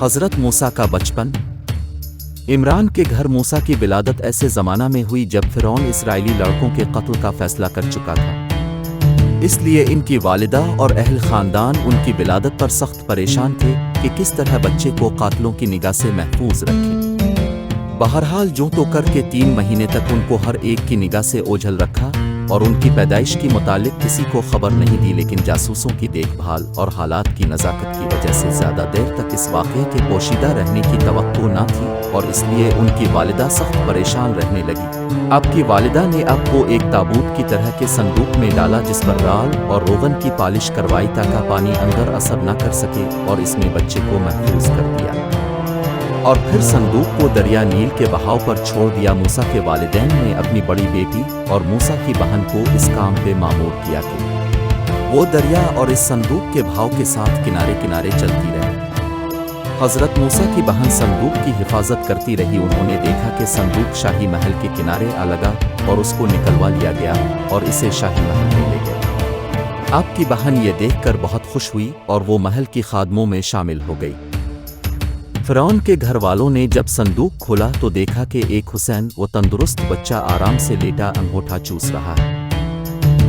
حضرت موسیٰ کا بچپن۔ عمران کے گھر موسیٰ کی ولادت ایسے زمانہ میں ہوئی جب فرعون اسرائیلی لڑکوں کے قتل کا فیصلہ کر چکا تھا۔ اس لیے ان کی والدہ اور اہل خاندان ان کی ولادت پر سخت پریشان تھے کہ کس طرح بچے کو قاتلوں کی نگاہ سے محفوظ رکھیں۔ بہرحال جو تو کر کے 3 مہینے تک ان کو ہر ایک کی نگاہ سے اوجھل رکھا اور ان کی پیدائش کی متعلق کسی کو خبر نہیں دی، لیکن جاسوسوں کی دیکھ بھال اور حالات کی نزاکت کی وجہ سے زیادہ دیر تک اس واقعے کے پوشیدہ رہنے کی توقع نہ تھی، اور اس لیے ان کی والدہ سخت پریشان رہنے لگی۔ اب کی والدہ نے اب کو ایک تابوت کی طرح کے صندوق میں ڈالا جس پر رال اور روغن کی پالش کروائی تاکہ پانی اندر اثر نہ کر سکے، اور اس میں بچے کو محفوظ کر دیا، اور پھر صندوق کو دریا نیل کے بہاؤ پر چھوڑ دیا۔ موسیٰ کے والدین نے اپنی بڑی بیٹی اور موسیٰ کی بہن کو اس کام پہ مامور کیا کہ وہ دریا اور اس صندوق کے بہاؤ کے ساتھ کنارے کنارے چلتی رہے۔ حضرت موسیٰ کی بہن صندوق کی حفاظت کرتی رہی۔ انہوں نے دیکھا کہ صندوق شاہی محل کے کنارے آ لگا اور اس کو نکلوا لیا گیا اور اسے شاہی محل میں لے گئے۔ آپ کی بہن یہ دیکھ کر بہت خوش ہوئی اور وہ محل کی خادموں میں شامل ہو گئی۔ فرعون کے گھر والوں نے جب صندوق کھولا تو دیکھا کہ ایک حسین و تندرست بچہ آرام سے لیٹا انگوٹھا چوس رہا ہے۔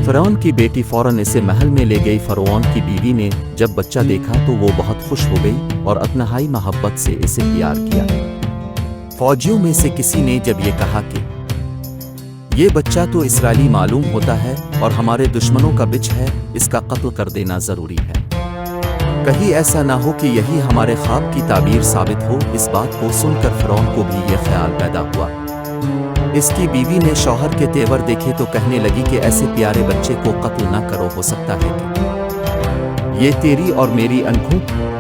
فرعون کی بیٹی فوراً اسے محل میں لے گئی۔ فرعون کی بیوی نے جب بچہ دیکھا تو وہ بہت خوش ہو گئی اور انتہائی محبت سے اسے پیار کیا۔ فوجیوں میں سے کسی نے جب یہ کہا کہ یہ بچہ تو اسرائیلی معلوم ہوتا ہے اور ہمارے دشمنوں کا بچ ہے، اس کا قتل کر دینا ضروری ہے، کہیں ایسا نہ ہو کہ یہی ہمارے خواب کی تعبیر ثابت ہو۔ اس بات کو سن کر فرعون کو بھی یہ خیال پیدا ہوا۔ اس کی بیوی نے شوہر کے تیور دیکھے تو کہنے لگی کہ ایسے پیارے بچے کو قتل نہ کرو، ہو سکتا ہے کہ یہ تیری اور میری آنکھوں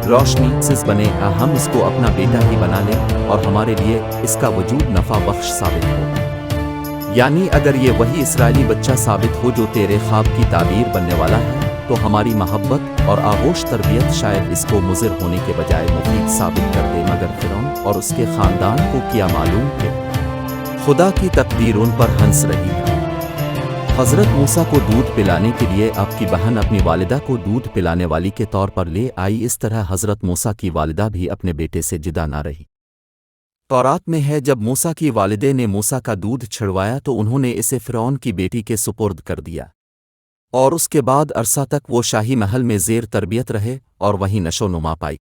روشنی سے بنے، ہم اس کو اپنا بیٹا ہی بنا لیں اور ہمارے لیے اس کا وجود نفع بخش ثابت ہو۔ یعنی اگر یہ وہی اسرائیلی بچہ ثابت ہو جو تیرے خواب کی تعبیر بننے والا ہے تو ہماری محبت اور آغوش تربیت شاید اس کو مضر ہونے کے بجائے مفید ثابت کر دے۔ مگر فرعون اور اس کے خاندان کو کیا معلوم کہ خدا کی تقدیر ان پر ہنس رہی ہے۔ حضرت موسیٰ کو دودھ پلانے کے لیے آپ کی بہن اپنی والدہ کو دودھ پلانے والی کے طور پر لے آئی۔ اس طرح حضرت موسیٰ کی والدہ بھی اپنے بیٹے سے جدا نہ رہی۔ تورات میں ہے جب موسیٰ کی والدہ نے موسیٰ کا دودھ چھڑوایا تو انہوں نے اسے فرعون کی بیٹی کے سپرد کر دیا، اور اس کے بعد عرصہ تک وہ شاہی محل میں زیر تربیت رہے اور وہیں نشو و نما پائی۔